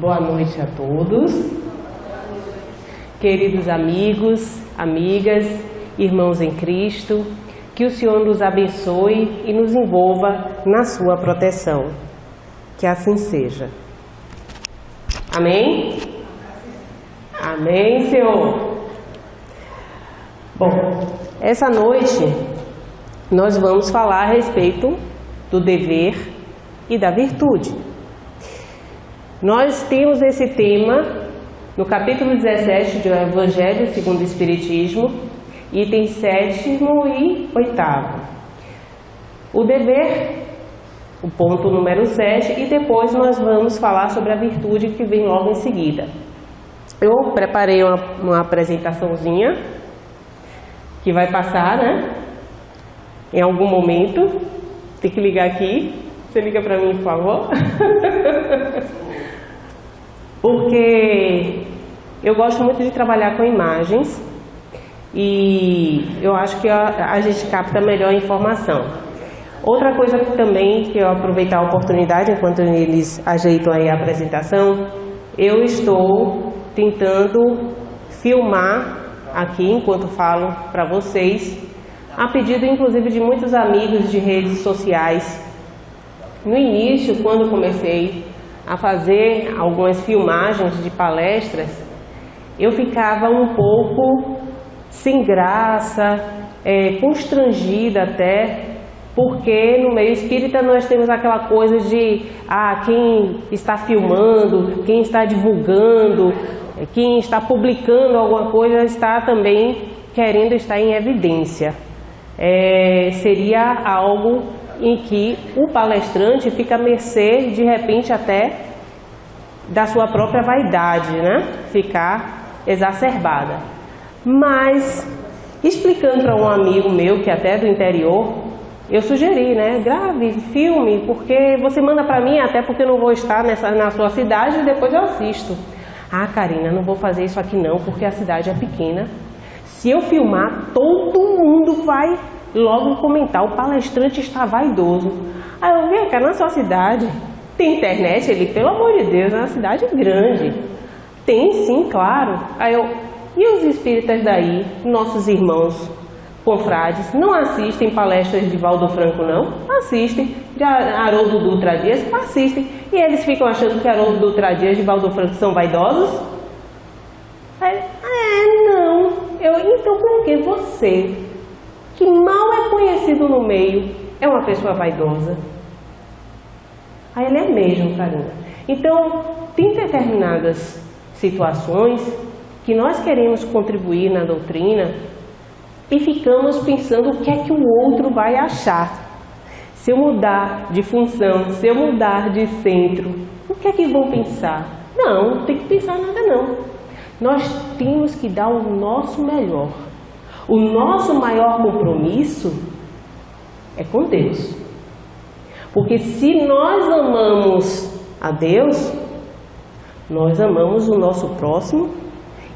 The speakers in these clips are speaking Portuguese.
Boa noite a todos, queridos amigos, amigas, irmãos em Cristo, que o Senhor nos abençoe e nos envolva na sua proteção. Que assim seja. Amém? Amém, Senhor. Bom, essa noite nós vamos falar a respeito do dever e da virtude. Nós temos esse tema no capítulo 17 do Evangelho segundo o Espiritismo, itens 7 e 8. O dever, o ponto número 7, e depois nós vamos falar sobre a virtude que vem logo em seguida. Eu preparei uma apresentaçãozinha que vai passar, né? Em algum momento. Tem que ligar aqui. Você liga para mim, por favor? Porque eu gosto muito de trabalhar com imagens e eu acho que a gente capta melhor a informação. Outra coisa também, que eu aproveitar a oportunidade, enquanto eles ajeitam aí a apresentação, eu estou tentando filmar aqui, enquanto falo para vocês, a pedido inclusive de muitos amigos de redes sociais. No início, quando comecei a fazer algumas filmagens de palestras, eu ficava um pouco sem graça, constrangida até, porque no meio espírita nós temos aquela coisa de quem está filmando, quem está divulgando, quem está publicando alguma coisa está também querendo estar em evidência. Seria algo em que o palestrante fica à mercê, de repente, até da sua própria vaidade, né? Ficar exacerbada. Mas, explicando para um amigo meu, que até é do interior, eu sugeri, né? Grave, filme, porque você manda para mim, até porque eu não vou estar na sua cidade e depois eu assisto. Karina, não vou fazer isso aqui não, porque a cidade é pequena. Se eu filmar, todo mundo vai logo comentar, o palestrante está vaidoso. Aí eu vi cá na sua cidade, tem internet? Ele, pelo amor de Deus, é uma cidade grande. Tem sim, claro. Aí eu, e os espíritas daí, nossos irmãos confrades, não assistem palestras de Valdo Franco não? Assistem. De Haroldo Dutra Dias? Assistem. E eles ficam achando que Haroldo Dutra Dias e Valdo Franco são vaidosos? Aí, não. Então por que você, que mal é conhecido no meio, é uma pessoa vaidosa? Aí ele é mesmo, Karina. Então, tem determinadas situações que nós queremos contribuir na doutrina e ficamos pensando o que é que o outro vai achar. Se eu mudar de função, se eu mudar de centro, o que é que vão pensar? Não tem que pensar nada não. Nós temos que dar o nosso melhor. O nosso maior compromisso é com Deus. Porque se nós amamos a Deus, nós amamos o nosso próximo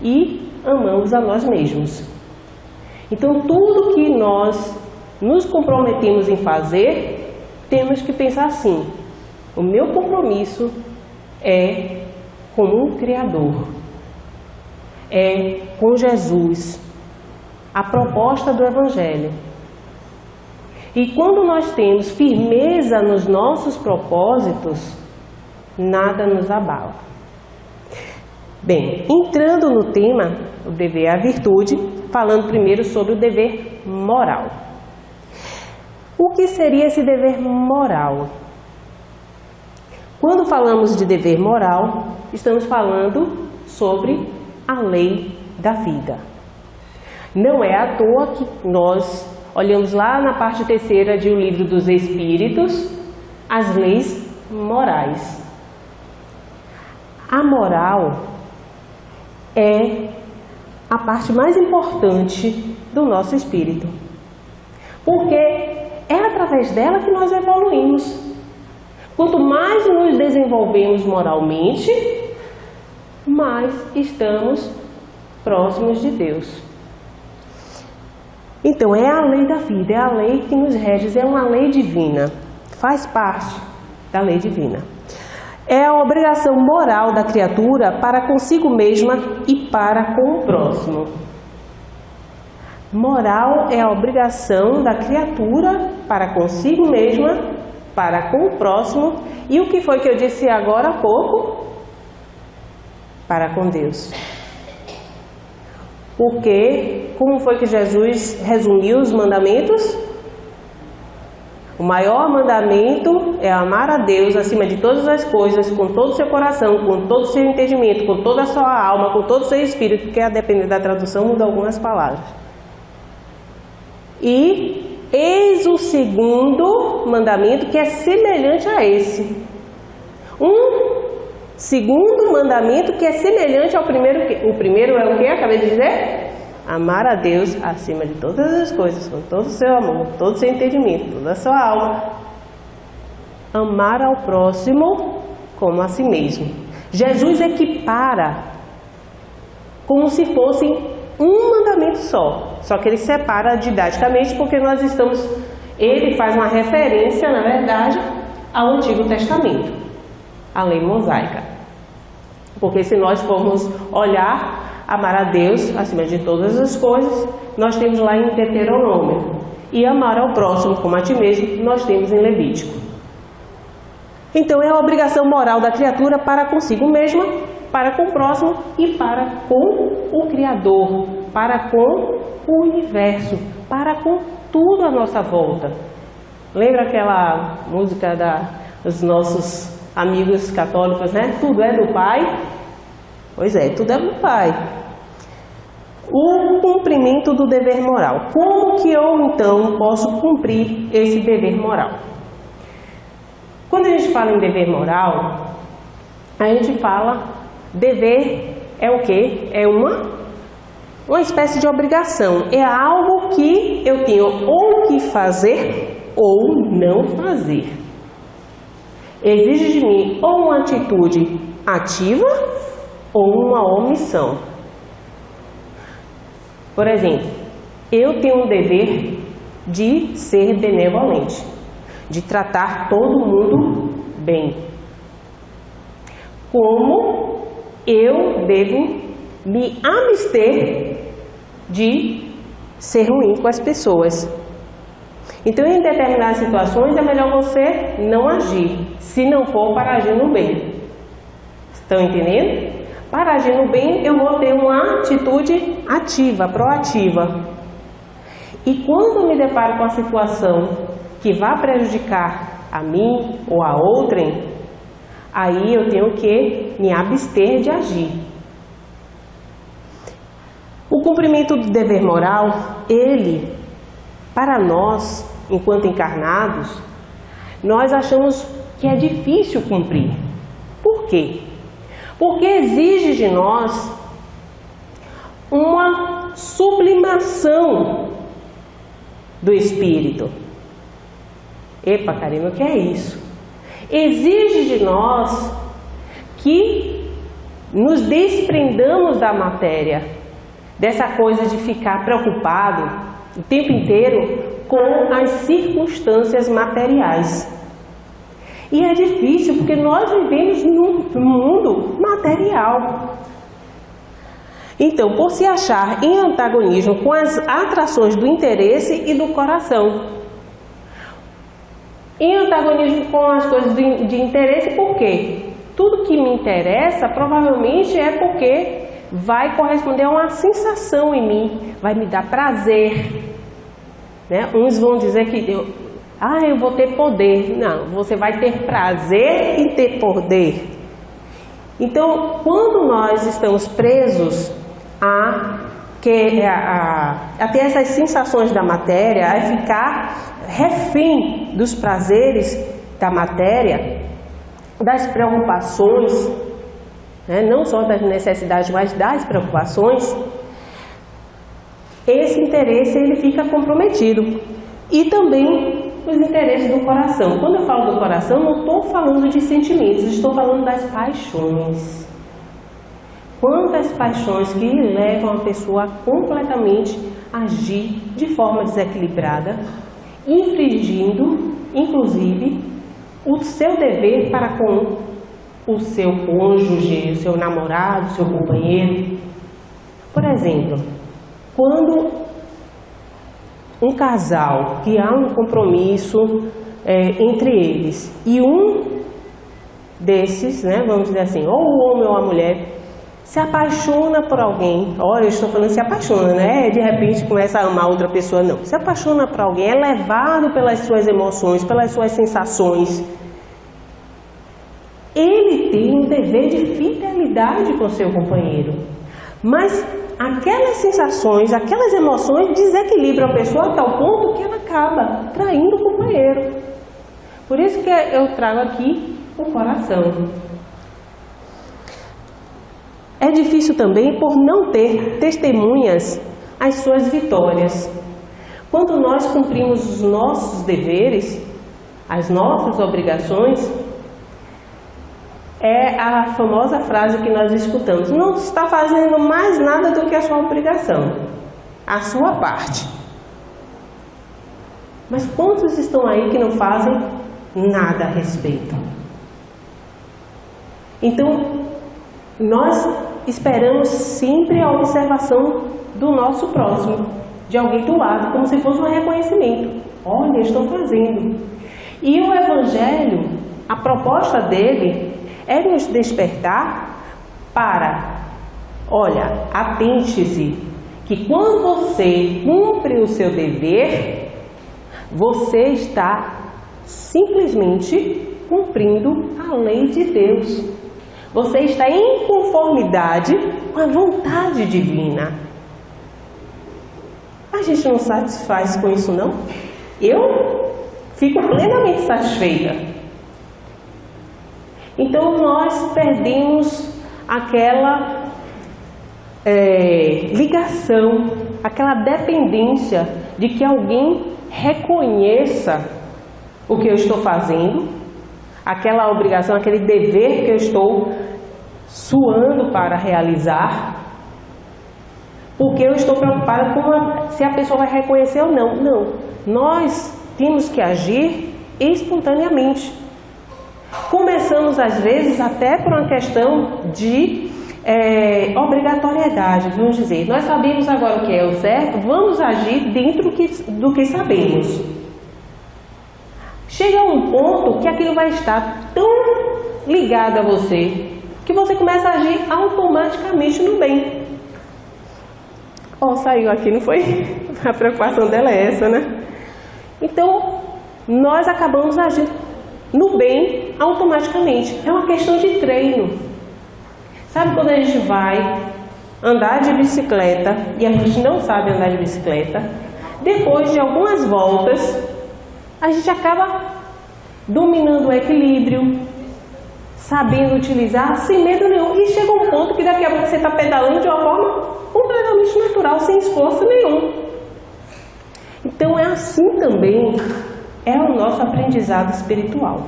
e amamos a nós mesmos. Então, tudo que nós nos comprometemos em fazer, temos que pensar assim: o meu compromisso é com o Criador, é com Jesus, a proposta do Evangelho. E quando nós temos firmeza nos nossos propósitos, nada nos abala. Bem, entrando no tema, o dever e a virtude, falando primeiro sobre o dever moral. O que seria esse dever moral? Quando falamos de dever moral, estamos falando sobre a lei da vida. Não é à toa que nós olhamos lá na parte terceira de O Livro dos Espíritos, as leis morais. A moral é a parte mais importante do nosso espírito, porque é através dela que nós evoluímos. Quanto mais nos desenvolvemos moralmente, mais estamos próximos de Deus. Então, é a lei da vida, é a lei que nos rege, é uma lei divina, faz parte da lei divina. é a obrigação moral da criatura para consigo mesma e para com o próximo. Moral é a obrigação da criatura para consigo mesma, para com o próximo. E o que foi que eu disse agora há pouco? Para com Deus. Porque, como foi que Jesus resumiu os mandamentos? O maior mandamento é amar a Deus acima de todas as coisas, com todo o seu coração, com todo o seu entendimento, com toda a sua alma, com todo o seu espírito, porque a depender da tradução muda algumas palavras. E eis o segundo mandamento que é semelhante a esse. Um segundo mandamento que é semelhante ao primeiro. O primeiro é o que? Acabei de dizer? Amar a Deus acima de todas as coisas, com todo o seu amor, todo o seu entendimento, toda a sua alma. Amar ao próximo como a si mesmo. Jesus equipara como se fosse um mandamento só que ele separa didaticamente porque nós estamos... Ele faz uma referência, na verdade, ao Antigo Testamento, a lei mosaica. Porque se nós formos olhar... Amar a Deus acima de todas as coisas, nós temos lá em Deuteronômio. E amar ao próximo como a ti mesmo, nós temos em Levítico. Então é a obrigação moral da criatura para consigo mesma, para com o próximo e para com o Criador, para com o universo, para com tudo à nossa volta. Lembra aquela música dos nossos amigos católicos, né? Tudo é do Pai. Pois é, tudo é do Pai. O cumprimento do dever moral. Como que eu, então, posso cumprir esse dever moral? Quando a gente fala em dever moral, a gente fala... Dever é o quê? É uma espécie de obrigação. É algo que eu tenho ou que fazer ou não fazer. Exige de mim ou uma atitude ativa ou uma omissão. Por exemplo, eu tenho um dever de ser benevolente, de tratar todo mundo bem. Como eu devo me abster de ser ruim com as pessoas. Então, em determinadas situações, é melhor você não agir, se não for para agir no bem. Estão entendendo? Para agir no bem, eu vou ter uma atitude ativa, proativa. E quando eu me deparo com a situação que vai prejudicar a mim ou a outrem, aí eu tenho que me abster de agir. O cumprimento do dever moral, ele, para nós, enquanto encarnados, nós achamos que é difícil cumprir. Por quê? Porque exige de nós uma sublimação do espírito. Epa, Karina, o que é isso? Exige de nós que nos desprendamos da matéria, dessa coisa de ficar preocupado o tempo inteiro com as circunstâncias materiais. E é difícil porque nós vivemos num mundo material. Então, por se achar em antagonismo com as atrações do interesse e do coração. Em antagonismo com as coisas de interesse, por quê? Tudo que me interessa provavelmente é porque vai corresponder a uma sensação em mim, vai me dar prazer. Né? Uns vão dizer que eu vou ter poder. Não, você vai ter prazer em ter poder. Então, quando nós estamos presos a ter essas sensações da matéria, a ficar refém dos prazeres da matéria, das preocupações, né? Não só das necessidades, mas das preocupações, esse interesse ele fica comprometido. E também os interesses do coração. Quando eu falo do coração, não estou falando de sentimentos, estou falando das paixões. Quantas paixões que levam a pessoa a completamente agir de forma desequilibrada, infringindo, inclusive, o seu dever para com o seu cônjuge, o seu namorado, o seu companheiro. Por exemplo, quando um casal que há um compromisso entre eles e um desses, né, vamos dizer assim, ou o homem ou a mulher, se apaixona por alguém, olha, eu estou falando se apaixona, né? De repente começa a amar outra pessoa, não. Se apaixona por alguém, é levado pelas suas emoções, pelas suas sensações. Ele tem um dever de fidelidade com seu companheiro. Mas aquelas sensações, aquelas emoções desequilibram a pessoa a tal ponto que ela acaba traindo o companheiro. Por isso que eu trago aqui o coração. É difícil também por não ter testemunhas às suas vitórias. Quando nós cumprimos os nossos deveres, as nossas obrigações, é a famosa frase que nós escutamos: não está fazendo mais nada do que a sua obrigação, a sua parte. Mas quantos estão aí que não fazem nada a respeito? Então, nós esperamos sempre a observação do nosso próximo, de alguém do lado, como se fosse um reconhecimento. Olha, estou fazendo. E o Evangelho, a proposta dele é nos despertar para, olha, atente-se, que quando você cumpre o seu dever, você está simplesmente cumprindo a lei de Deus. Você está em conformidade com a vontade divina. A gente não satisfaz com isso, não? Eu fico plenamente satisfeita. Então nós perdemos aquela ligação, aquela dependência de que alguém reconheça o que eu estou fazendo, aquela obrigação, aquele dever que eu estou suando para realizar, porque eu estou preocupada com se a pessoa vai reconhecer ou não. Não, nós temos que agir espontaneamente. Começamos às vezes até por uma questão de obrigatoriedade, vamos dizer. Nós sabemos agora o que é o certo, vamos agir dentro do que sabemos. Chega a um ponto que aquilo vai estar tão ligado a você que você começa a agir automaticamente no bem. Saiu aqui, não foi? A preocupação dela é essa, né? Então, nós acabamos agindo no bem automaticamente. É uma questão de treino. Sabe quando a gente vai andar de bicicleta e a gente não sabe andar de bicicleta? Depois de algumas voltas, a gente acaba dominando o equilíbrio, sabendo utilizar sem medo nenhum. E chega um ponto que daqui a pouco você está pedalando de uma forma completamente natural, sem esforço nenhum. Então é assim também é o nosso aprendizado espiritual.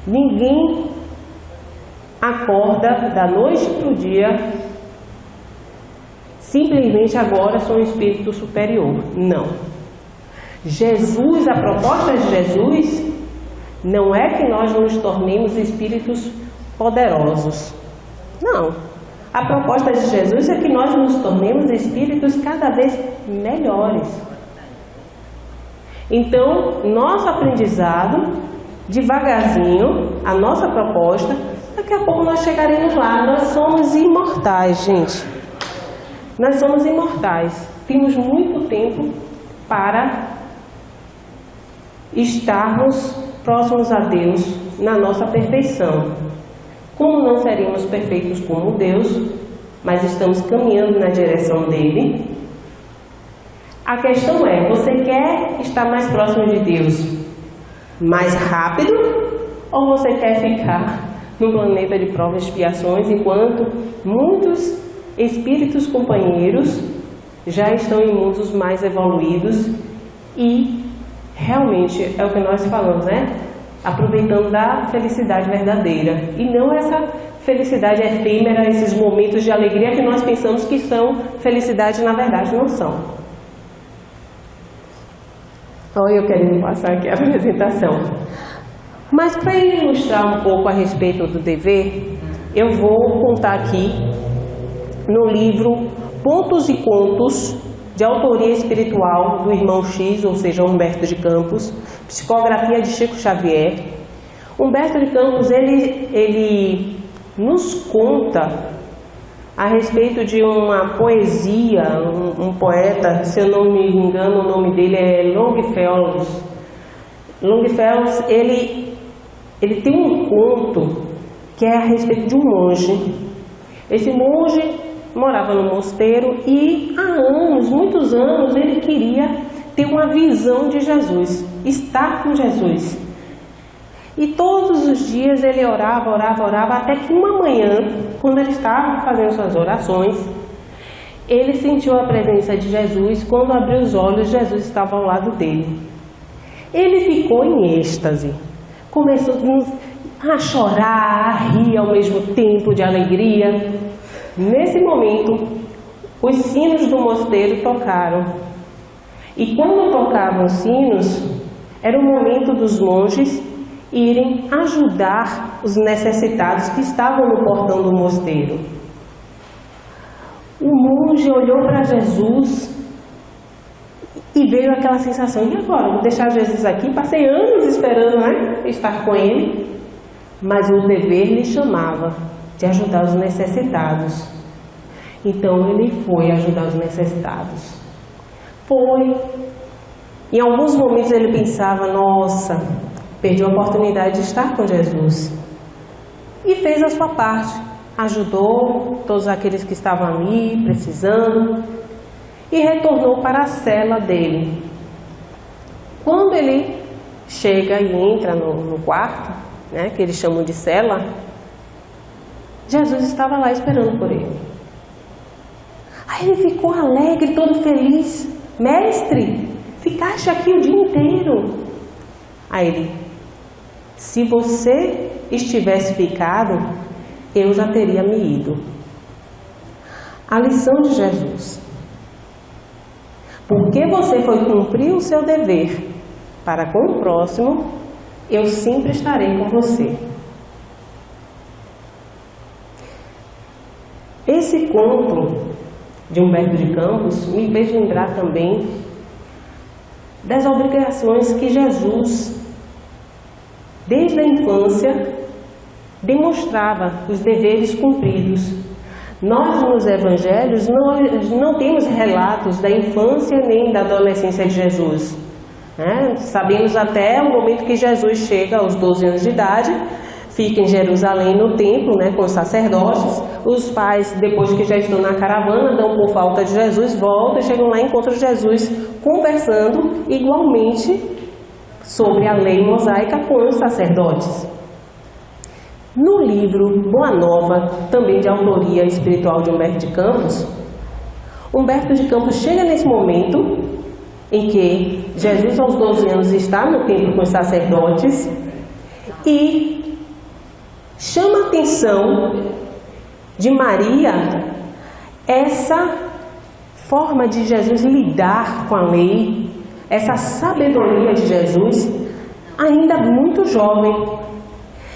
Ninguém acorda da noite para o dia simplesmente agora sou um espírito superior. Não. Jesus, a proposta de Jesus não é que nós nos tornemos espíritos poderosos. Não. A proposta de Jesus é que nós nos tornemos espíritos cada vez melhores. Então, nosso aprendizado, devagarzinho, a nossa proposta, daqui a pouco nós chegaremos lá. Nós somos imortais, gente. Nós somos imortais. Temos muito tempo para estarmos próximos a Deus na nossa perfeição. Como não seríamos perfeitos como Deus, mas estamos caminhando na direção dele. A questão é, você quer estar mais próximo de Deus mais rápido ou você quer ficar num planeta de provas e expiações enquanto muitos espíritos companheiros já estão em mundos mais evoluídos e realmente é o que nós falamos, né? Aproveitando da felicidade verdadeira e não essa felicidade efêmera, esses momentos de alegria que nós pensamos que são felicidade, na verdade não são. Olha, eu querendo passar aqui a apresentação. Mas para ilustrar um pouco a respeito do dever, eu vou contar aqui no livro Pontos e Contos, de autoria espiritual do irmão X, ou seja, Humberto de Campos, psicografia de Chico Xavier. Humberto de Campos, ele nos conta a respeito de uma poesia, um poeta, se eu não me engano, o nome dele é Longfellow. Longfellow, ele tem um conto que é a respeito de um monge. Esse monge morava no mosteiro e há anos, muitos anos, ele queria ter uma visão de Jesus, estar com Jesus. E todos os dias ele orava, até que uma manhã, quando ele estava fazendo suas orações, ele sentiu a presença de Jesus. Quando abriu os olhos, Jesus estava ao lado dele. Ele ficou em êxtase, começou a chorar, a rir ao mesmo tempo de alegria. Nesse momento, os sinos do mosteiro tocaram. E quando tocavam os sinos, era o momento dos monges irem ajudar os necessitados que estavam no portão do mosteiro. O monge olhou para Jesus e veio aquela sensação: e agora? Vou deixar Jesus aqui? Passei anos esperando, né, estar com ele. Mas o dever lhe chamava de ajudar os necessitados. Então ele foi ajudar os necessitados. Foi. Em alguns momentos ele pensava: nossa, perdi a oportunidade de estar com Jesus. E fez a sua parte. Ajudou todos aqueles que estavam ali, precisando. E retornou para a cela dele. Quando ele chega e entra no quarto, né, que eles chamam de cela, Jesus estava lá esperando por ele. Aí ele ficou alegre, todo feliz. Mestre, ficaste aqui o dia inteiro. Aí ele: se você estivesse ficado, eu já teria me ido. A lição de Jesus: porque você foi cumprir o seu dever para com o próximo, eu sempre estarei com você. Esse conto de Humberto de Campos me fez lembrar também das obrigações que Jesus, desde a infância, demonstrava, os deveres cumpridos. Nós, nos evangelhos, não temos relatos da infância nem da adolescência de Jesus. Sabemos até o momento que Jesus chega aos 12 anos de idade, fica em Jerusalém no templo, com os sacerdotes. Os pais, depois que já estão na caravana, dão por falta de Jesus, voltam e chegam lá e encontram Jesus conversando igualmente sobre a lei mosaica com os sacerdotes. No livro Boa Nova, também de autoria espiritual de Humberto de Campos, Humberto de Campos chega nesse momento em que Jesus, aos 12 anos, está no templo com os sacerdotes e chama a atenção de Maria essa forma de Jesus lidar com a lei, essa sabedoria de Jesus, ainda muito jovem.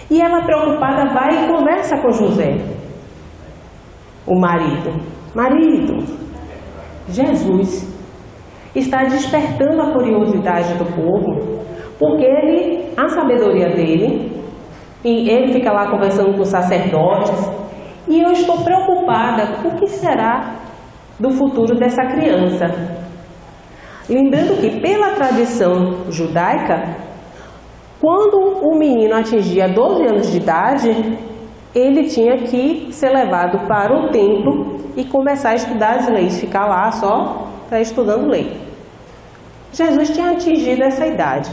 E ela, preocupada, vai e conversa com José, o marido. Marido, Jesus está despertando a curiosidade do povo, porque a sabedoria dele, e ele fica lá conversando com os sacerdotes, e eu estou preocupada com o que será do futuro dessa criança. Lembrando que, pela tradição judaica, quando o menino atingia 12 anos de idade, ele tinha que ser levado para o templo e começar a estudar as leis, ficar lá só estudando lei. Jesus tinha atingido essa idade.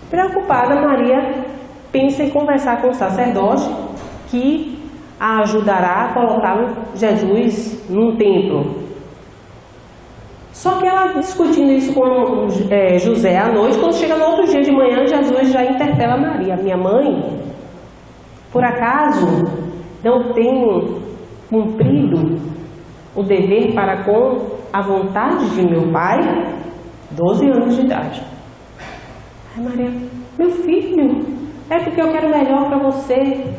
Preocupada, Maria pensa em conversar com o sacerdote que a ajudará a colocar Jesus num templo. Só que ela, discutindo isso com José à noite, quando chega no outro dia de manhã, Jesus já interpela Maria: minha mãe, por acaso não tenho cumprido o dever para com a vontade de meu pai? 12 anos de idade. Aí Maria meu filho, é porque eu quero melhor para você.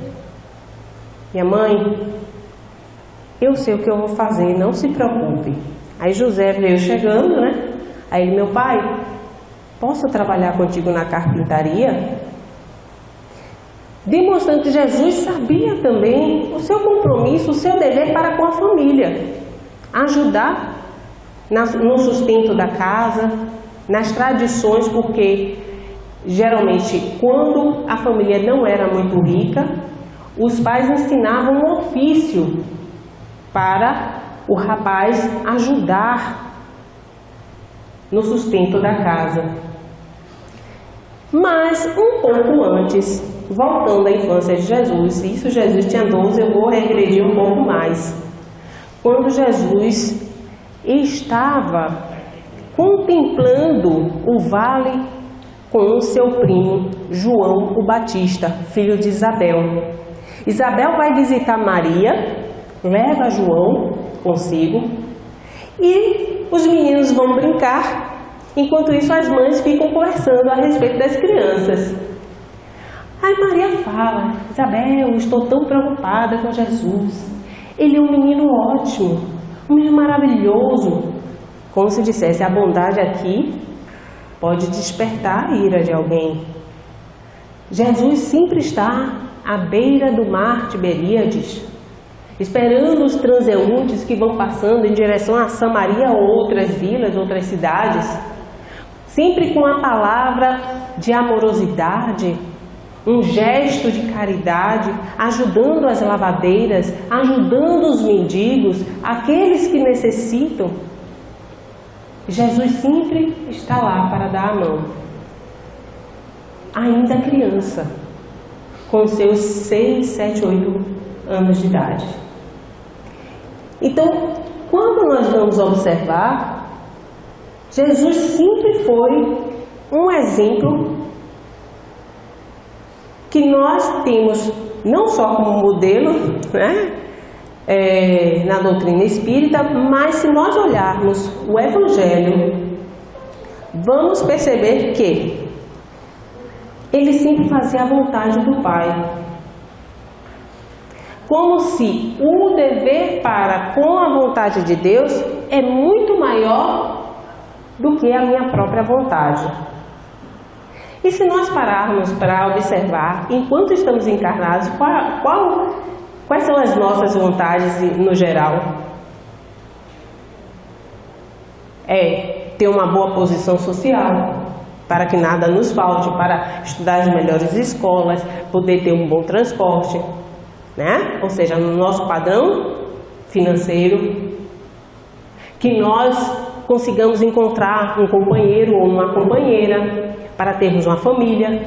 Minha mãe, eu sei o que eu vou fazer, não se preocupe. Aí José veio chegando, né? Aí meu pai, posso trabalhar contigo na carpintaria? Demonstrando que Jesus sabia também o seu compromisso, o seu dever para com a família. Ajudar no sustento da casa, nas tradições, porque geralmente quando a família não era muito rica, os pais ensinavam um ofício para o rapaz ajudar no sustento da casa. Mas um pouco antes, voltando à infância de Jesus, isso Jesus tinha 12, eu vou regredir um pouco mais. Quando Jesus estava contemplando o vale com o seu primo João o Batista, filho de Isabel. Isabel vai visitar Maria, leva João consigo e os meninos vão brincar. Enquanto isso, as mães ficam conversando a respeito das crianças. Aí Maria fala: Isabel, estou tão preocupada com Jesus. Ele é um menino ótimo, um menino maravilhoso. Como se dissesse, a bondade aqui pode despertar a ira de alguém. Jesus sempre está à beira do mar Tiberíades, esperando os transeuntes que vão passando em direção a Samaria ou outras vilas, outras cidades, sempre com a palavra de amorosidade, um gesto de caridade, ajudando as lavadeiras, ajudando os mendigos, aqueles que necessitam. Jesus sempre está lá para dar a mão. Ainda criança, com seus 6, 7, 8 anos de idade. Então, quando nós vamos observar, Jesus sempre foi um exemplo que nós temos não só como modelo, né, na doutrina espírita, mas se nós olharmos o Evangelho, vamos perceber que ele sempre fazia a vontade do Pai. Como se o dever para com a vontade de Deus é muito maior do que a minha própria vontade. E se nós pararmos para observar, enquanto estamos encarnados, quais são as nossas vontades no geral? É ter uma boa posição social, para que nada nos falte, para estudar as melhores escolas, poder ter um bom transporte, né? Ou seja, no nosso padrão financeiro, que nós consigamos encontrar um companheiro ou uma companheira para termos uma família,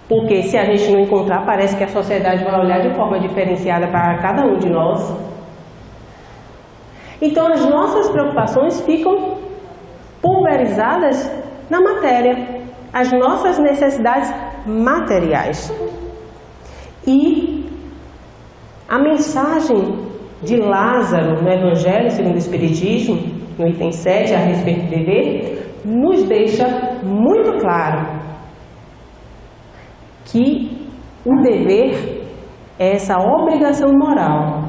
porque se a gente não encontrar, parece que a sociedade vai olhar de forma diferenciada para cada um de nós. Então as nossas preocupações ficam pulverizadas na matéria, as nossas necessidades materiais. E a mensagem de Lázaro no Evangelho segundo o Espiritismo, no item 7, a respeito do dever, nos deixa muito claro que o dever é essa obrigação moral.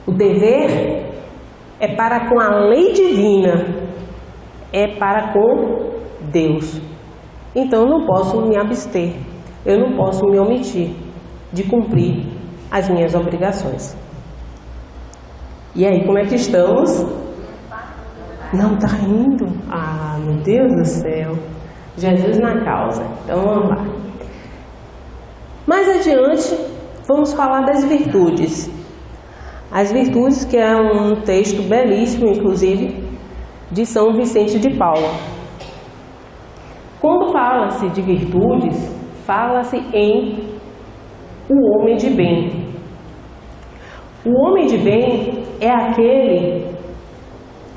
O dever é para com a lei divina, é para com Deus. Então eu não posso me abster, eu não posso me omitir de cumprir as minhas obrigações. E aí, como é que estamos? Não está indo? Ah, meu Deus do céu! Jesus na causa. Então vamos lá. Mais adiante, vamos falar das virtudes. As virtudes, que é um texto belíssimo, inclusive, de São Vicente de Paula. Quando fala-se de virtudes, fala-se em o homem de bem. O homem de bem é aquele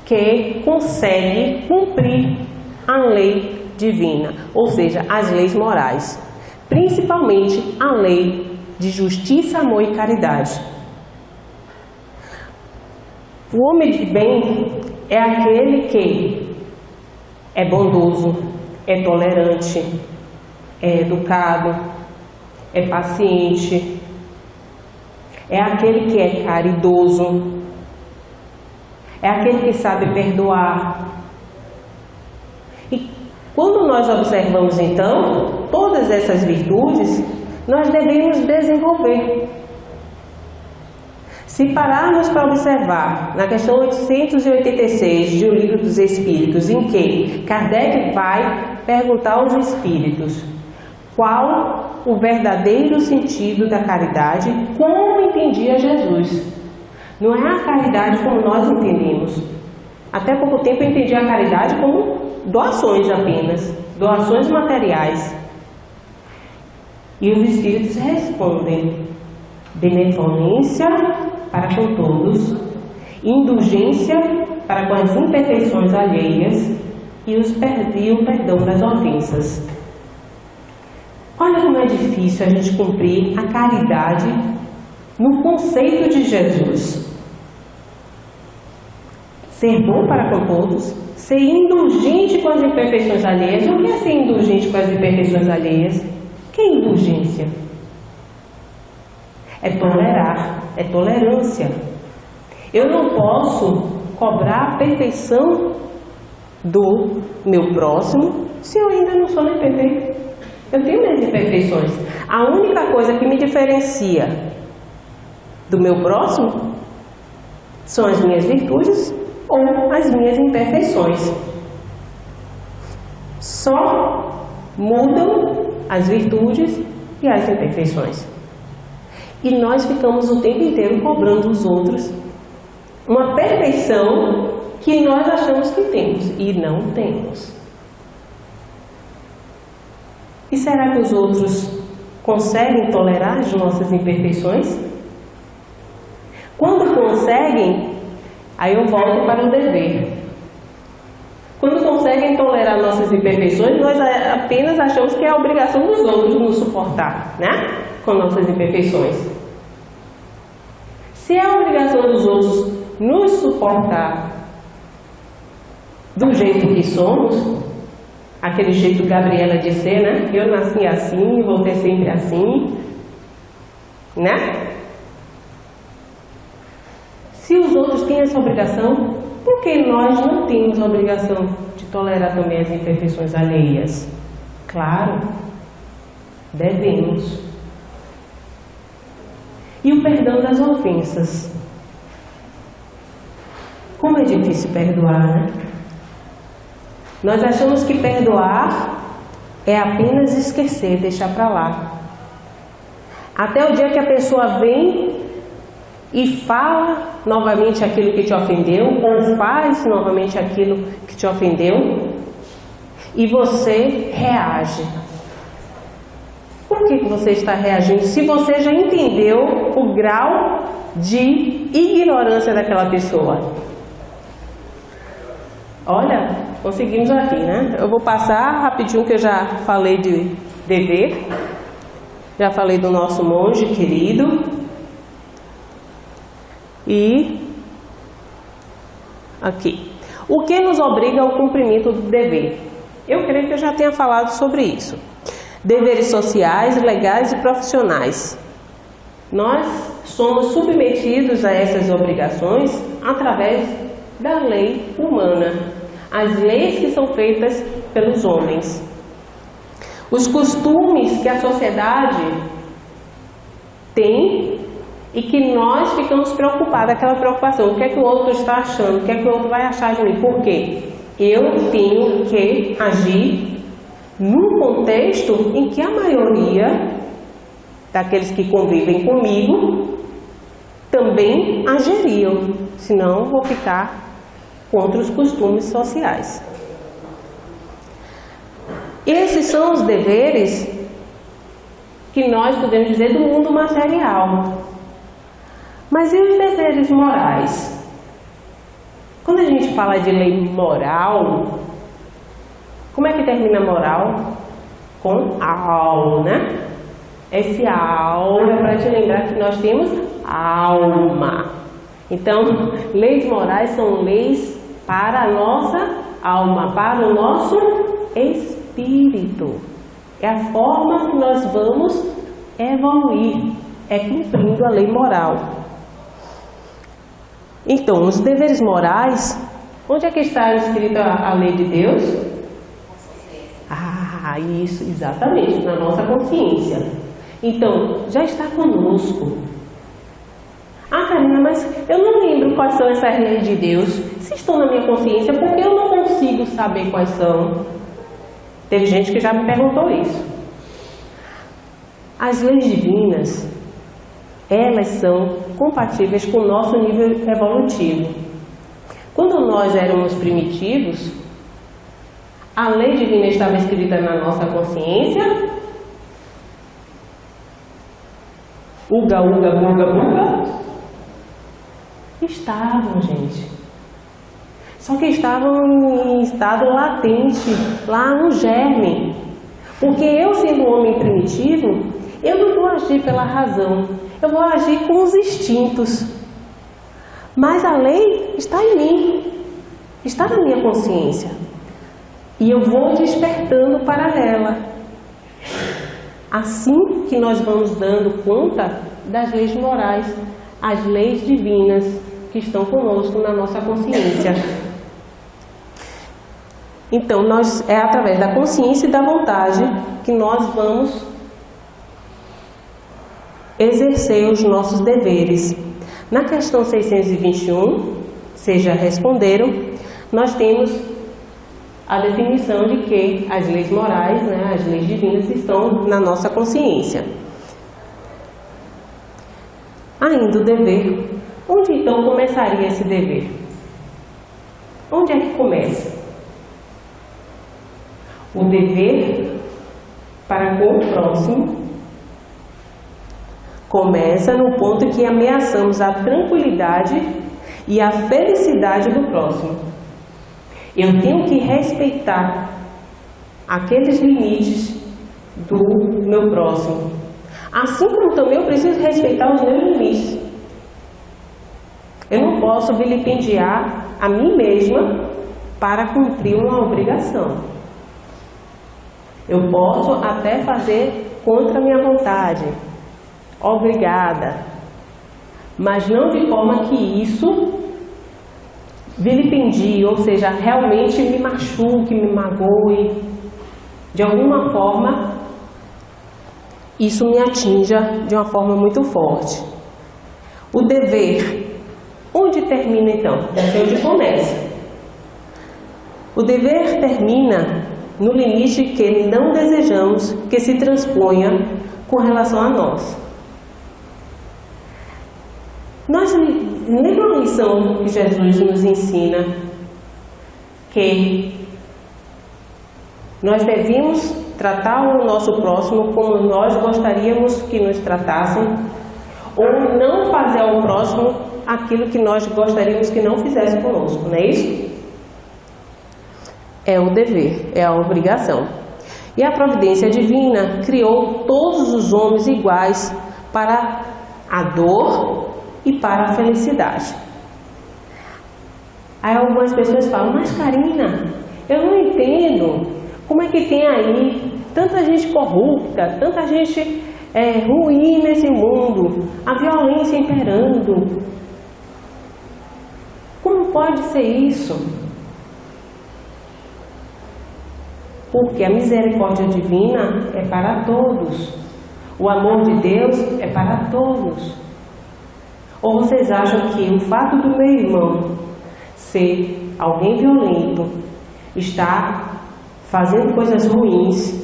que consegue cumprir a lei divina, ou seja, as leis morais, principalmente a lei de justiça, amor e caridade. O homem de bem é aquele que é bondoso, é tolerante, é educado, é paciente, é aquele que é caridoso, é aquele que sabe perdoar. E quando nós observamos então todas essas virtudes, nós devemos desenvolver. Se pararmos para observar na questão 886 de O Livro dos Espíritos, em que Kardec vai perguntar aos espíritos qual o verdadeiro sentido da caridade, como entendia Jesus. Não é a caridade como nós entendemos. Até pouco tempo eu entendi a caridade como doações apenas, doações materiais. E os espíritos respondem: benevolência para com todos, indulgência para com as imperfeições alheias e o perdão das ofensas. Olha como é difícil a gente cumprir a caridade no conceito de Jesus. Ser bom para com todos, ser indulgente com as imperfeições alheias. O que é ser indulgente com as imperfeições alheias? O que é indulgência? É tolerar, é tolerância. Eu não posso cobrar a perfeição do meu próximo se eu ainda não sou nem perfeito. Eu tenho minhas imperfeições. A única coisa que me diferencia do meu próximo são as minhas virtudes ou as minhas imperfeições. Só mudam as virtudes e as imperfeições. E nós ficamos o tempo inteiro cobrando dos outros uma perfeição que nós achamos que temos e não temos. E será que os outros conseguem tolerar as nossas imperfeições? Quando conseguem, aí eu volto para o dever. Quando conseguem tolerar nossas imperfeições, nós apenas achamos que é a obrigação dos outros nos suportar, né? Com nossas imperfeições. Se é a obrigação dos outros nos suportar do jeito que somos, aquele jeito Gabriela de ser, né? Eu nasci assim e vou ser sempre assim, né? Se os outros têm essa obrigação, por que nós não temos a obrigação de tolerar também as imperfeições alheias? Claro, devemos. E o perdão das ofensas. Como é difícil perdoar, né? Nós achamos que perdoar é apenas esquecer, deixar para lá. Até o dia que a pessoa vem e fala novamente aquilo que te ofendeu, ou faz novamente aquilo que te ofendeu, e você reage. Por que você está reagindo? Se você já entendeu o grau de ignorância daquela pessoa. Olha, conseguimos aqui, né? Eu vou passar rapidinho que eu já falei de dever. Já falei do nosso monge querido. E aqui. O que nos obriga ao cumprimento do dever? Eu creio que eu já tenha falado sobre isso. Deveres sociais, legais e profissionais. Nós somos submetidos a essas obrigações através da lei humana, as leis que são feitas pelos homens. Os costumes que a sociedade tem e que nós ficamos preocupados, aquela preocupação, o que é que o outro está achando, o que é que o outro vai achar de mim, por quê? Eu tenho que agir num contexto em que a maioria daqueles que convivem comigo também agiriam, senão vou ficar contra os costumes sociais. Esses são os deveres que nós podemos dizer do mundo material. Mas e os deveres morais? Quando a gente fala de lei moral, como é que termina moral? Com al, né? Esse al é para te lembrar que nós temos alma. Então, leis morais são leis para a nossa alma, para o nosso espírito. espírito. É a forma que nós vamos evoluir, é cumprindo a lei moral. Então, os deveres morais, onde é que está escrita a lei de Deus? Ah, isso, exatamente, na nossa consciência. Então, já está conosco. Ah, Karina, mas eu não lembro quais são essas leis de Deus. Se estão na minha consciência, por que eu não consigo saber quais são? Teve gente que já me perguntou isso. As leis divinas, elas são compatíveis com o nosso nível evolutivo. Quando nós éramos primitivos, a lei divina estava escrita na nossa consciência. Uga, uga, buga, buga. Estavam, gente. Só que estavam em estado latente, lá no germe. Porque eu, sendo um homem primitivo, eu não vou agir pela razão. Eu vou agir com os instintos. Mas a lei está em mim. Está na minha consciência. E eu vou despertando para ela. Assim que nós vamos dando conta das leis morais, as leis divinas que estão conosco na nossa consciência. Então, é através da consciência e da vontade que nós vamos exercer os nossos deveres. Na questão 621, vocês já responderam, nós temos a definição de que as leis morais, as leis divinas estão na nossa consciência. Ainda o dever. Onde então começaria esse dever? Onde é que começa? O dever para com o próximo começa no ponto que ameaçamos a tranquilidade e a felicidade do próximo. Eu tenho que respeitar aqueles limites do meu próximo. Assim como também eu preciso respeitar os meus limites. Eu não posso vilipendiar a mim mesma para cumprir uma obrigação. Eu posso até fazer contra a minha vontade, obrigada, mas não de forma que isso vilipendie, ou seja, realmente me machuque, me magoe. De alguma forma, isso me atinja de uma forma muito forte. O dever, onde termina então? É onde começa. O dever termina no limite que não desejamos que se transponha com relação a nós. Lembra a lição que Jesus nos ensina que nós devemos tratar o nosso próximo como nós gostaríamos que nos tratassem, ou não fazer ao próximo aquilo que nós gostaríamos que não fizesse conosco, não é isso? É o dever, é a obrigação. E a providência divina criou todos os homens iguais para a dor e para a felicidade. Aí algumas pessoas falam, mas Karina, eu não entendo como é que tem aí tanta gente corrupta, tanta gente ruim nesse mundo, a violência imperando. Como pode ser isso? Porque a misericórdia divina é para todos. O amor de Deus é para todos. Ou vocês acham que o fato do meu irmão ser alguém violento, estar fazendo coisas ruins,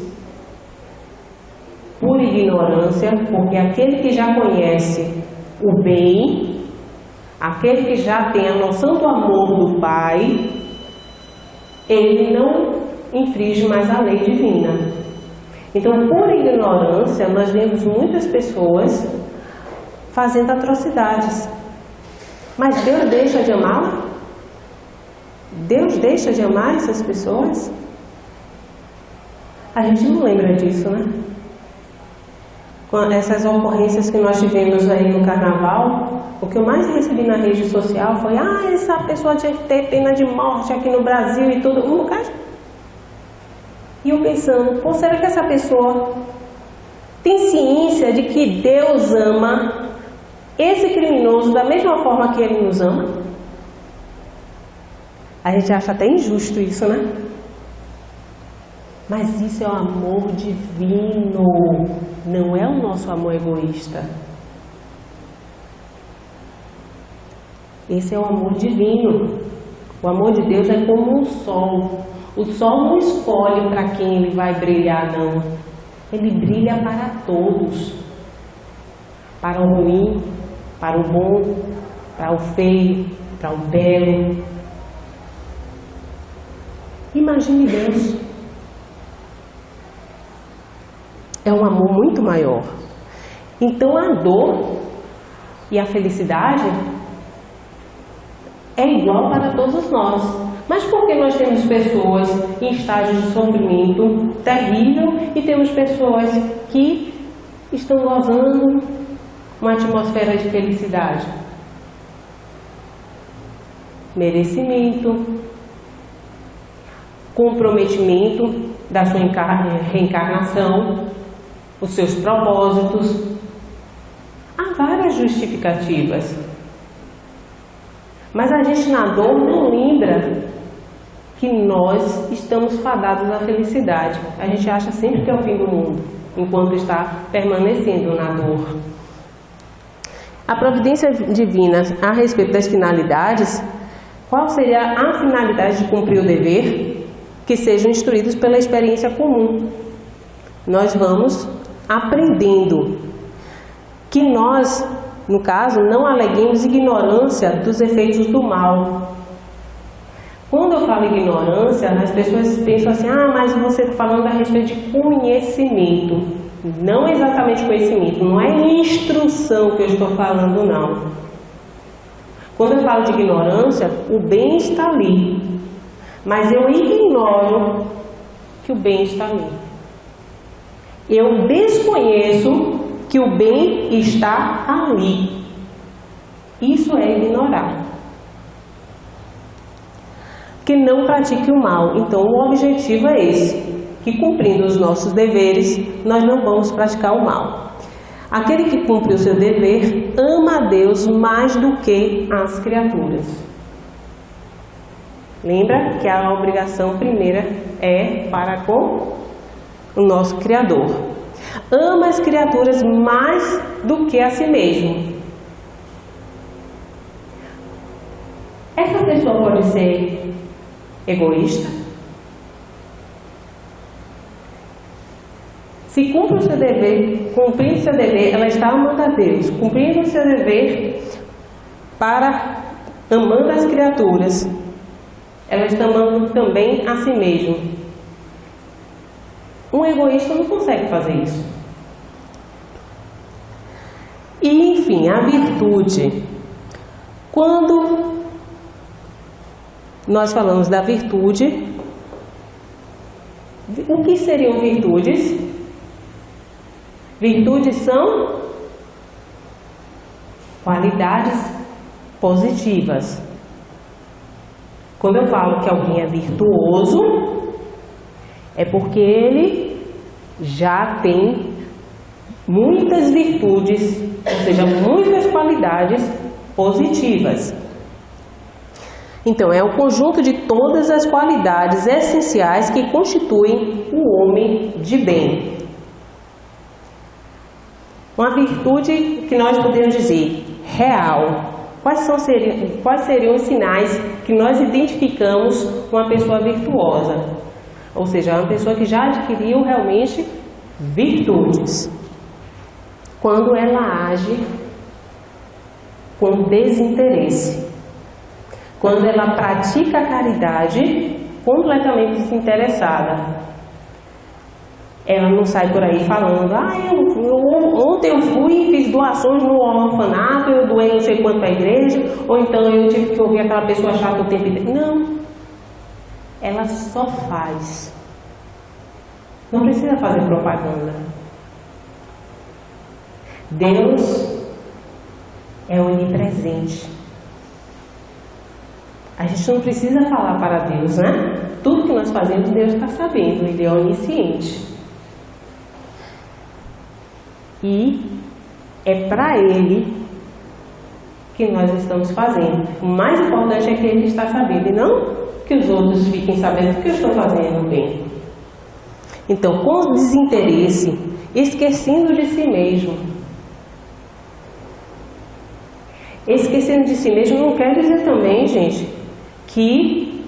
por ignorância, porque aquele que já conhece o bem, aquele que já tem a noção do amor do Pai, ele não infringe mais a lei divina. Então, por ignorância, nós vemos muitas pessoas fazendo atrocidades. Mas Deus deixa de amá-la? Deus deixa de amar essas pessoas? A gente não lembra disso, né? Com essas ocorrências que nós tivemos aí no carnaval, o que eu mais recebi na rede social foi: essa pessoa tinha que ter pena de morte aqui no Brasil e tudo. Um bocado. E eu pensando, pô, será que essa pessoa tem ciência de que Deus ama esse criminoso da mesma forma que Ele nos ama? A gente acha até injusto isso, né? Mas isso é o amor divino, não é o nosso amor egoísta. Esse é o amor divino. O amor de Deus é como um sol. O sol não escolhe para quem ele vai brilhar, não. Ele brilha para todos. Para o ruim, para o bom, para o feio, para o belo. Imagine Deus. É um amor muito maior. Então a dor e a felicidade é igual para todos nós. Mas por que nós temos pessoas em estágios de sofrimento terrível e temos pessoas que estão gozando uma atmosfera de felicidade? Merecimento, comprometimento da sua reencarnação, os seus propósitos. Há várias justificativas. Mas a gente na dor não lembra que nós estamos fadados à felicidade. A gente acha sempre que é o fim do mundo, enquanto está permanecendo na dor. A providência divina a respeito das finalidades, qual seria a finalidade de cumprir o dever? Que sejam instruídos pela experiência comum. Nós vamos aprendendo que nós, no caso, não aleguemos ignorância dos efeitos do mal. Quando eu falo ignorância, as pessoas pensam assim, mas você está falando a respeito de conhecimento. Não exatamente conhecimento, não é instrução que eu estou falando, não. Quando eu falo de ignorância, o bem está ali, mas eu ignoro que o bem está ali. Eu desconheço que o bem está ali. Isso é ignorar. Que não pratique o mal. Então o objetivo é esse, que cumprindo os nossos deveres, nós não vamos praticar o mal. Aquele que cumpre o seu dever, ama a Deus mais do que as criaturas. Lembra que a obrigação primeira é para com o nosso Criador. Ama as criaturas mais do que a si mesmo. Essa pessoa pode ser egoísta? Se cumpre o seu dever, cumprindo o seu dever, ela está amando a Deus. Cumprindo o seu dever amando as criaturas, ela está amando também a si mesma. Um egoísta não consegue fazer isso. E, enfim, a virtude. Quando nós falamos da virtude, o que seriam virtudes? Virtudes são qualidades positivas. Quando eu falo que alguém é virtuoso, é porque ele já tem muitas virtudes, ou seja, muitas qualidades positivas. Então, é o conjunto de todas as qualidades essenciais que constituem o homem de bem. Uma virtude que nós podemos dizer real. Quais seriam os sinais que nós identificamos uma pessoa virtuosa? Ou seja, uma pessoa que já adquiriu realmente virtudes. Quando ela age com desinteresse. Quando ela pratica a caridade completamente desinteressada. Ela não sai por aí falando, ontem eu fui e fiz doações no orfanato, eu doei não sei quanto para a igreja, ou então eu tive que ouvir aquela pessoa chata o tempo inteiro. Não. Ela só faz. Não precisa fazer propaganda. Deus é onipresente. A gente não precisa falar para Deus, né? Tudo que nós fazemos, Deus está sabendo, Ele é onisciente. E é para Ele que nós estamos fazendo. O mais importante é que Ele está sabendo, e não que os outros fiquem sabendo que eu estou fazendo bem. Então, com desinteresse, esquecendo de si mesmo. Esquecendo de si mesmo não quer dizer também, gente, que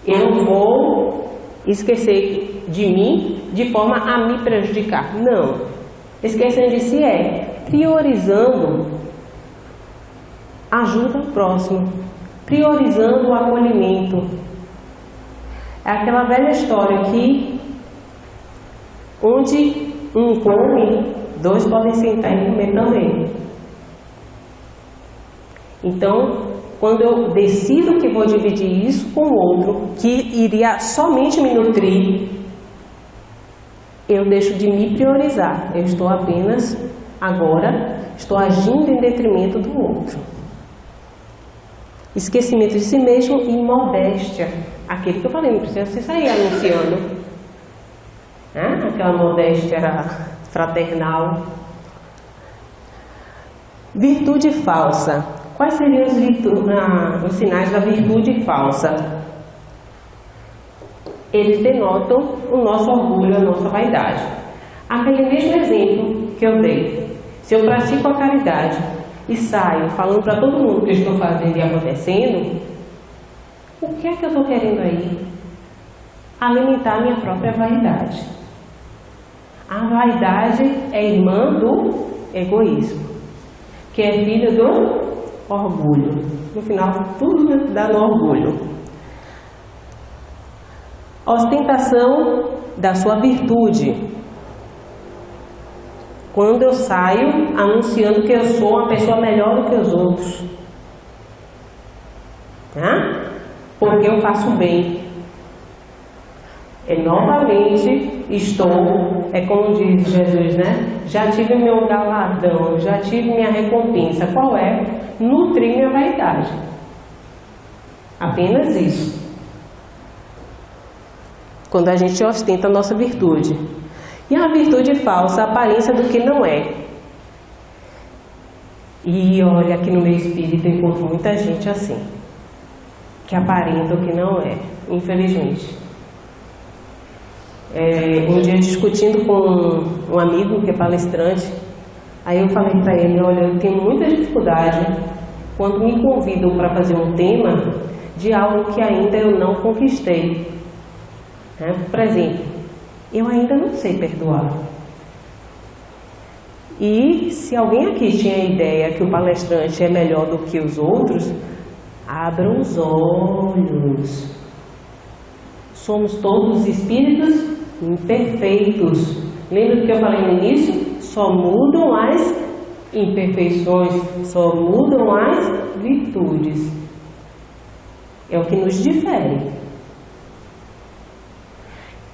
eu vou esquecer de mim de forma a me prejudicar. Não. Esquecendo de si é priorizando a ajuda ao próximo, priorizando o acolhimento. É aquela velha história que onde um come, dois podem sentar e comer também. Então, quando eu decido que vou dividir isso com o outro, que iria somente me nutrir, eu deixo de me priorizar. Eu estou apenas, agora, estou agindo em detrimento do outro. Esquecimento de si mesmo e modéstia. Aquele que eu falei, não precisa você sair anunciando. Aquela modéstia era fraternal. Virtude falsa. Quais seriam os sinais da virtude falsa? Eles denotam o nosso orgulho, a nossa vaidade. Aquele mesmo exemplo que eu dei. Se eu pratico a caridade e saio falando para todo mundo o que eu estou fazendo e acontecendo, o que é que eu estou querendo aí? Alimentar a minha própria vaidade. A vaidade é irmã do egoísmo, que é filho do orgulho. No final, tudo dá no orgulho. Ostentação da sua virtude. Quando eu saio anunciando que eu sou uma pessoa melhor do que os outros. Porque eu faço bem. Novamente é como diz Jesus, né? Já tive meu galardão, já tive minha recompensa. Qual é? Nutrir minha vaidade. Apenas isso. Quando a gente ostenta a nossa virtude. E a virtude falsa, a aparência do que não é. E olha, aqui no meio espírita eu encontro muita gente assim, que aparenta o que não é, infelizmente. Um dia discutindo com um amigo que é palestrante, aí eu falei para ele, olha, eu tenho muita dificuldade quando me convidam para fazer um tema de algo que ainda eu não conquistei. Por exemplo, eu ainda não sei perdoar. E se alguém aqui tinha a ideia que o palestrante é melhor do que os outros, abram os olhos. Somos todos espíritos imperfeitos. Lembra do que eu falei no início? Só mudam as imperfeições, só mudam as virtudes. É o que nos difere.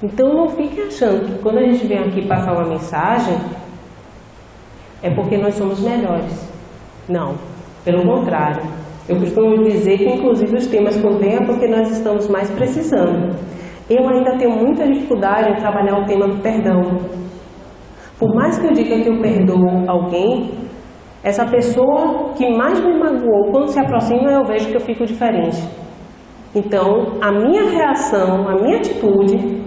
Então não fique achando que quando a gente vem aqui passar uma mensagem é porque nós somos melhores. Não, pelo contrário. Eu costumo dizer que inclusive os temas que eu tenho é porque nós estamos mais precisando. Eu ainda tenho muita dificuldade em trabalhar o tema do perdão. Por mais que eu diga que eu perdoo alguém, essa pessoa que mais me magoou, quando se aproxima eu vejo que eu fico diferente. Então a minha reação, a minha atitude,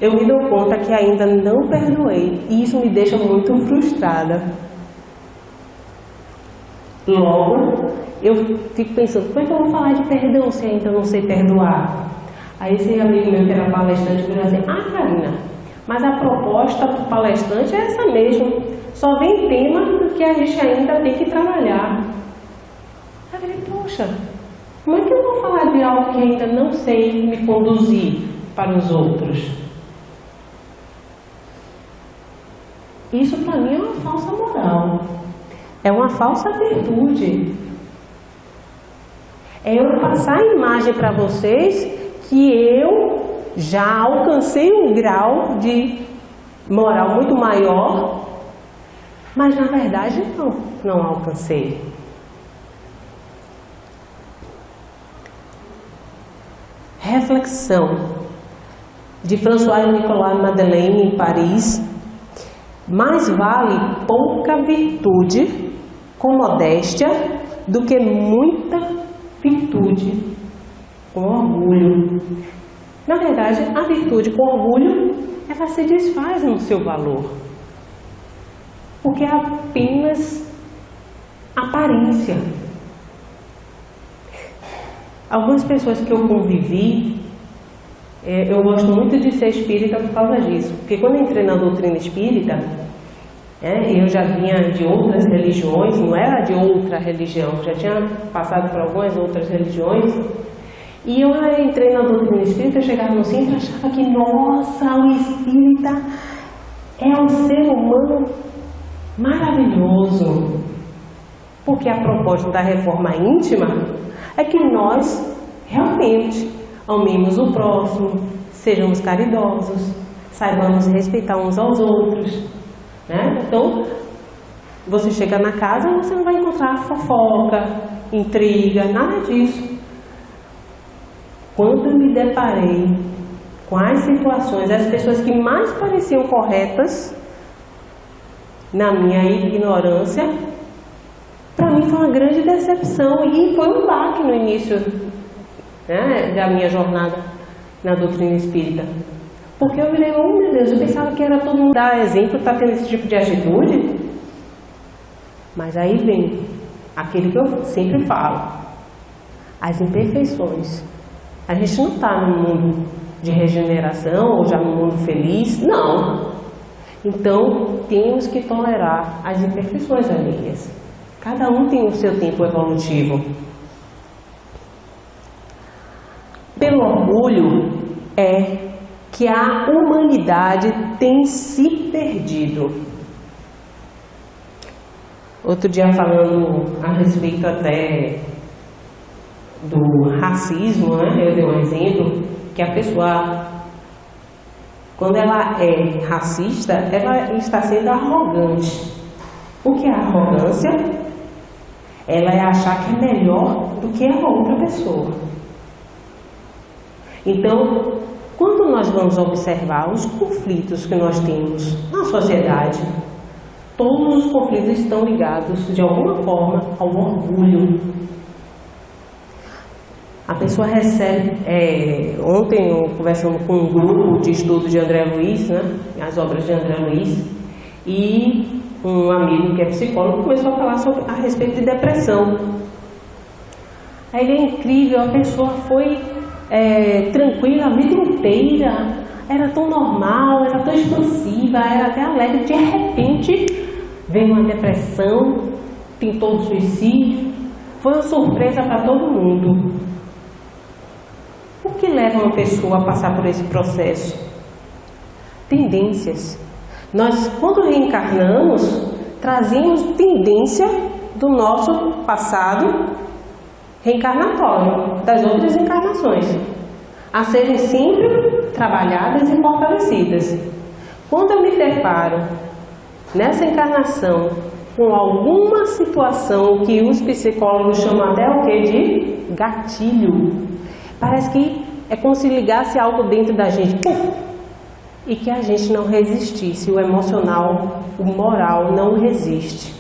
eu me dou conta que ainda não perdoei. E isso me deixa muito frustrada. Logo, eu fico pensando, como é que eu vou falar de perdão se ainda não sei perdoar? Aí esse amigo meu que era palestrante me disse assim, Karina, mas a proposta do palestrante é essa mesmo. Só vem tema que a gente ainda tem que trabalhar. Aí eu falei, poxa, como é que eu vou falar de algo que ainda não sei me conduzir para os outros? Isso para mim é uma falsa moral. É uma falsa virtude. É eu passar a imagem para vocês que eu já alcancei um grau de moral muito maior, mas na verdade não alcancei. reflexão de François-Nicolas Madeleine, em Paris: mais vale pouca virtude com modéstia do que muita virtude com orgulho. Na verdade, a virtude com orgulho, ela se desfaz no seu valor, porque é apenas aparência. Algumas pessoas que eu convivi, eu gosto muito de ser espírita por causa disso, porque quando eu entrei na doutrina espírita, eu já vinha de outras religiões, não era de outra religião, já tinha passado por algumas outras religiões, e eu entrei na doutrina espírita, eu chegava no centro e achava que, nossa, o espírita é um ser humano maravilhoso, porque a proposta da reforma íntima é que nós realmente amemos o próximo, sejamos caridosos, saibamos respeitar uns aos outros, né? Então, você chega na casa e você não vai encontrar fofoca, intriga, nada disso. Quando eu me deparei com as situações, as pessoas que mais pareciam corretas, na minha ignorância, para mim foi uma grande decepção e foi um baque no início, né, da minha jornada na doutrina espírita. Porque eu virei, oh meu Deus, eu pensava que era todo mundo dar exemplo, tá tendo esse tipo de atitude. Mas aí vem aquele que eu sempre falo, as imperfeições. A gente não está num mundo de regeneração ou já num mundo feliz, não. Então, temos que tolerar as imperfeições alheias. Cada um tem o seu tempo evolutivo. Pelo orgulho é que a humanidade tem se perdido. Outro dia, falando a respeito até do racismo, né? Eu dei um exemplo que a pessoa, quando ela é racista, ela está sendo arrogante. O que é arrogância? Ela é achar que é melhor do que a outra pessoa. Então, quando nós vamos observar os conflitos que nós temos na sociedade, todos os conflitos estão ligados, de alguma forma, ao orgulho. A pessoa recebe... ontem, eu conversando com um grupo de estudo de André Luiz, né, as obras de André Luiz, e um amigo que é psicólogo começou a falar a respeito de depressão. Aí ele é incrível, a pessoa foi tranquila a vida inteira, era tão normal, era tão expansiva, era até alegre, de repente veio uma depressão, tentou o suicídio, foi uma surpresa para todo mundo. O que leva uma pessoa a passar por esse processo? Tendências. Nós, quando reencarnamos, trazemos tendência do nosso passado reencarnatório, das outras encarnações, a serem sempre trabalhadas e fortalecidas. Quando eu me deparo nessa encarnação com alguma situação que os psicólogos chamam até o quê? De gatilho, parece que é como se ligasse algo dentro da gente, puf, e que a gente não resistisse. O emocional, o moral não resiste.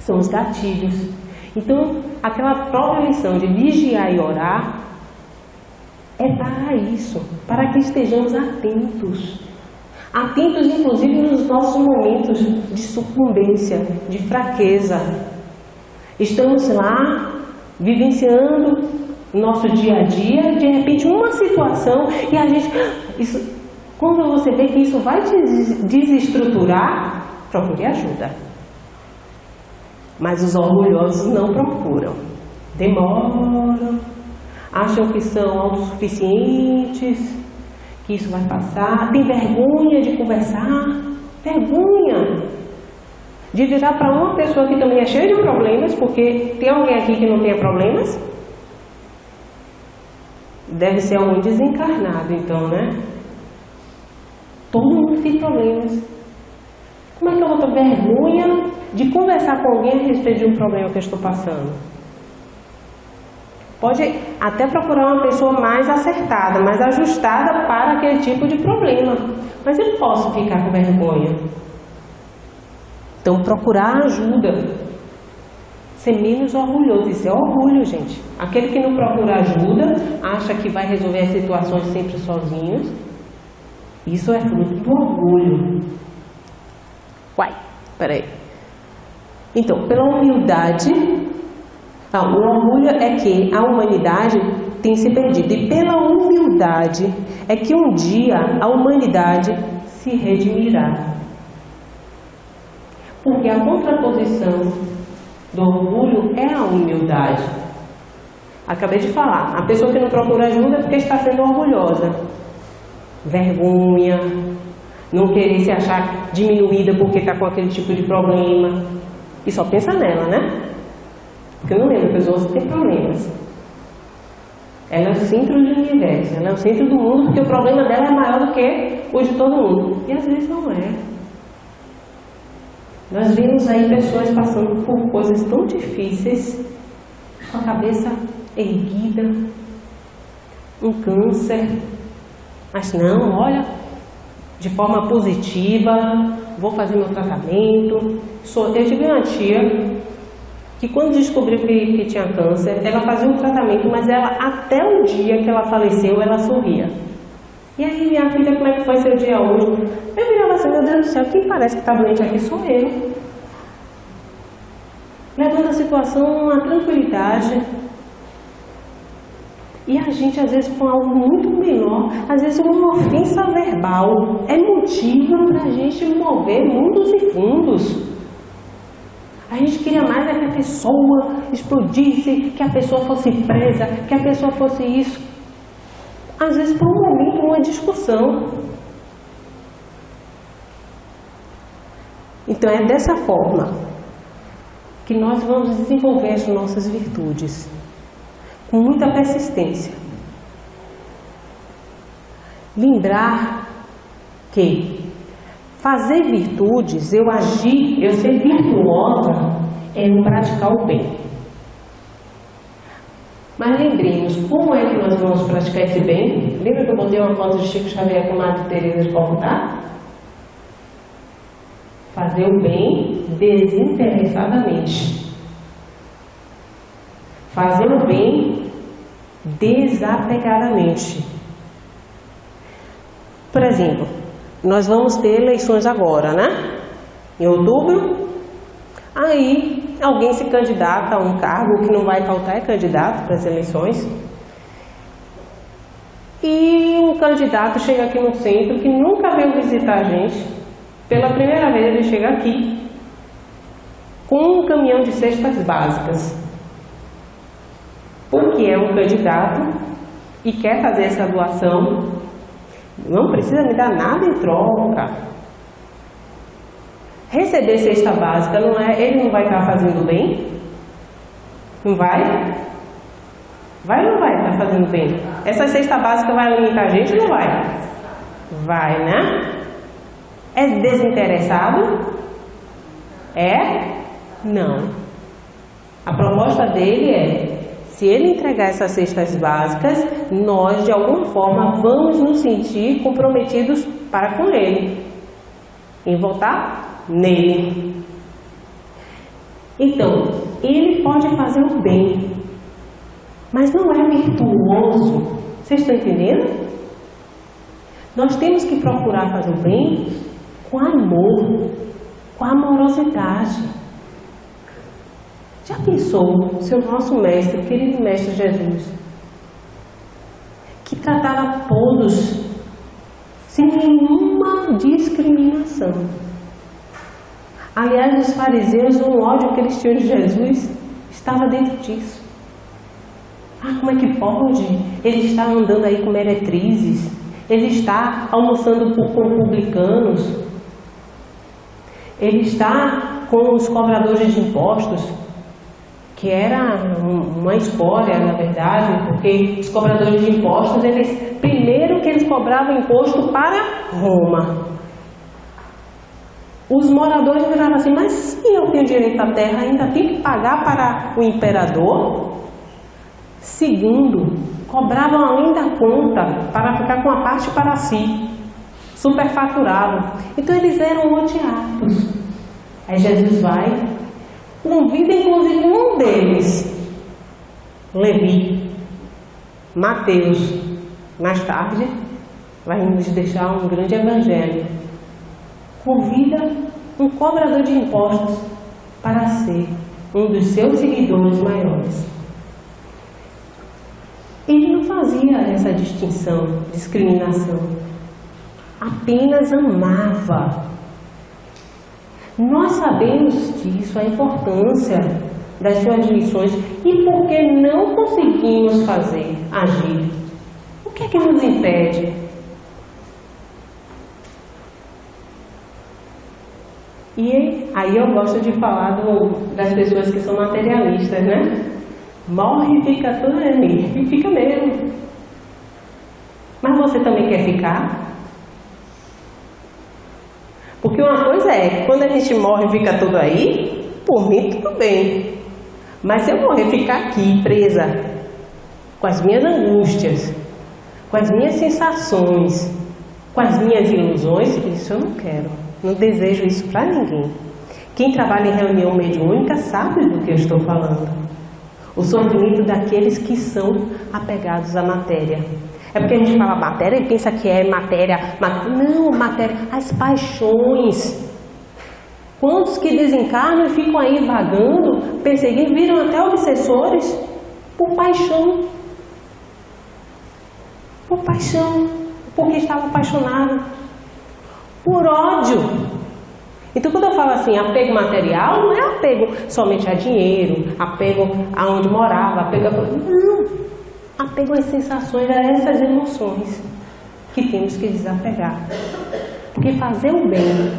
São os gatilhos. Então, aquela própria lição de vigiar e orar é para isso, para que estejamos atentos. Atentos, inclusive, nos nossos momentos de sucumbência, de fraqueza. Estamos lá, vivenciando o nosso dia a dia, de repente uma situação, e a gente... quando você vê que isso vai te desestruturar, procure ajuda. Mas os orgulhosos não procuram. Demoram, acham que são autossuficientes, que isso vai passar, tem vergonha de conversar, vergonha de virar para uma pessoa que também é cheia de problemas, porque tem alguém aqui que não tenha problemas? Deve ser algum desencarnado, então, né? Todo mundo tem problemas. Como é que eu vou ter vergonha de conversar com alguém a respeito de um problema que eu estou passando? Pode até procurar uma pessoa mais acertada, mais ajustada para aquele tipo de problema. Mas eu posso ficar com vergonha. Então, procurar ajuda. Ser menos orgulhoso. Isso é orgulho, gente. Aquele que não procura ajuda, acha que vai resolver as situações sempre sozinho. Isso é fruto do orgulho. Uai, peraí. Então, pela humildade... o orgulho é que a humanidade tem se perdido. E pela humildade é que um dia a humanidade se redimirá. Porque a contraposição do orgulho é a humildade. Acabei de falar, a pessoa que não procura ajuda é porque está sendo orgulhosa. Vergonha, não querer se achar diminuída porque está com aquele tipo de problema. E só pensa nela, né? Porque eu não lembro que as outras têm problemas. Ela é o centro do universo, ela é o centro do mundo, porque o problema dela é maior do que o de todo mundo. E às vezes não é. Nós vemos aí pessoas passando por coisas tão difíceis, com a cabeça erguida, um câncer. Mas não, olha, de forma positiva, vou fazer meu tratamento. Eu tive uma tia que quando descobriu que tinha câncer, ela fazia um tratamento, mas ela, até o dia que ela faleceu, ela sorria. E aí, minha filha, como é que foi seu dia hoje? Eu virava assim, meu Deus do céu, quem parece que está doente aqui sou eu. Levando a situação à tranquilidade. E a gente, às vezes, com algo muito menor, às vezes uma ofensa verbal, é motivo para a gente mover mundos e fundos. A gente queria mais que a pessoa explodisse, que a pessoa fosse presa, que a pessoa fosse isso. Às vezes, por um momento, uma discussão. Então, é dessa forma que nós vamos desenvolver as nossas virtudes, com muita persistência. Lembrar que fazer virtudes, eu agir, eu ser virtuosa, é eu praticar o bem. Mas lembremos, como é que nós vamos praticar esse bem? Lembra que eu botei uma foto de Chico Xavier com Madre Teresa de Calcutá? Fazer o bem desinteressadamente. Fazer o bem desapegadamente. Por exemplo, nós vamos ter eleições agora, né? Em outubro. Aí alguém se candidata a um cargo, que não vai faltar é candidato para as eleições. E um candidato chega aqui no centro que nunca veio visitar a gente. Pela primeira vez ele chega aqui com um caminhão de cestas básicas. Porque é um candidato e quer fazer essa doação. Não precisa me dar nada em troca. Receber cesta básica não é, ele não vai estar fazendo bem? Não vai? Vai ou não vai estar fazendo bem? Essa cesta básica vai alimentar a gente ou não vai? Vai, né? É desinteressado? É? Não. A proposta dele é, se ele entregar essas cestas básicas, nós de alguma forma vamos nos sentir comprometidos para com ele, em votar nele. Então, ele pode fazer o bem, mas não é virtuoso. Vocês estão entendendo? Nós temos que procurar fazer o bem com amor, com amorosidade. Já pensou se o nosso mestre, o querido mestre Jesus, que tratava todos sem nenhuma discriminação? Aliás, os fariseus, o ódio que eles tinham de Jesus estava dentro disso. Ah, como é que pode? Ele está andando aí com meretrizes, ele está almoçando com publicanos, ele está com os cobradores de impostos, que era uma escória, na verdade, porque os cobradores de impostos, primeiro que eles cobravam imposto para Roma. Os moradores viravam assim, mas se eu tenho direito à terra, ainda tenho que pagar para o imperador? Segundo, cobravam além da conta para ficar com a parte para si. Superfaturavam. Então eles eram odiados. Aí Jesus vai, convida inclusive um deles, Levi, Mateus, mais tarde, vai nos deixar um grande evangelho. Convida um cobrador de impostos para ser um dos seus seguidores maiores. Ele não fazia essa distinção, discriminação. Apenas amava. Nós sabemos disso, a importância das suas lições e por que não conseguimos agir. O que é que nos impede? E aí eu gosto de falar das pessoas que são materialistas, né? Morre e fica tudo aí, e fica mesmo. Mas você também quer ficar? Porque uma coisa é, quando a gente morre e fica tudo aí, por mim tudo bem. Mas se eu morrer e ficar aqui, presa, com as minhas angústias, com as minhas sensações, com as minhas ilusões, isso eu não quero. Não desejo isso para ninguém. Quem trabalha em reunião mediúnica sabe do que eu estou falando. O sofrimento daqueles que são apegados à matéria. É porque a gente fala matéria e pensa que é matéria. Não, matéria, as paixões. Quantos que desencarnam e ficam aí vagando, perseguindo, viram até obsessores por paixão. Por paixão, porque estavam apaixonados. Por ódio. Então quando eu falo assim, apego material, não é apego somente a dinheiro, apego aonde morava, apego a... Não, apego às sensações, a essas emoções que temos que desapegar. Porque fazer o bem,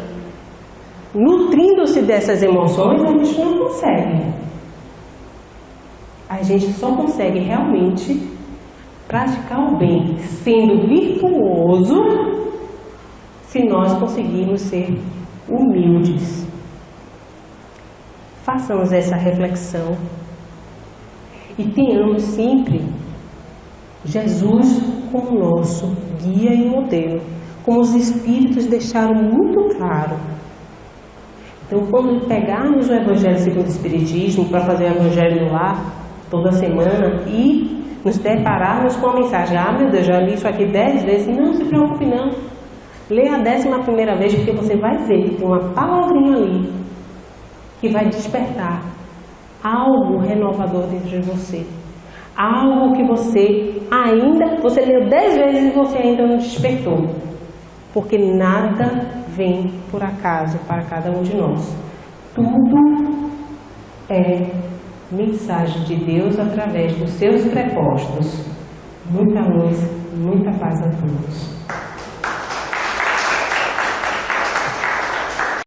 nutrindo-se dessas emoções, a gente não consegue. A gente só consegue realmente praticar o bem, sendo virtuoso, se nós conseguirmos ser humildes. Façamos essa reflexão e tenhamos sempre Jesus como nosso guia e modelo, como os Espíritos deixaram muito claro. Então, quando pegarmos o Evangelho segundo o Espiritismo para fazer o Evangelho no lar toda semana e nos depararmos com a mensagem, meu Deus, já li isso aqui 10 vezes, não se preocupe não. Leia a 11ª vez, porque você vai ver que tem uma palavrinha ali que vai despertar algo renovador dentro de você. Algo que você leu 10 vezes e você ainda não despertou. Porque nada vem por acaso para cada um de nós. Tudo é mensagem de Deus através dos seus prepostos. Muita luz, muita paz a todos.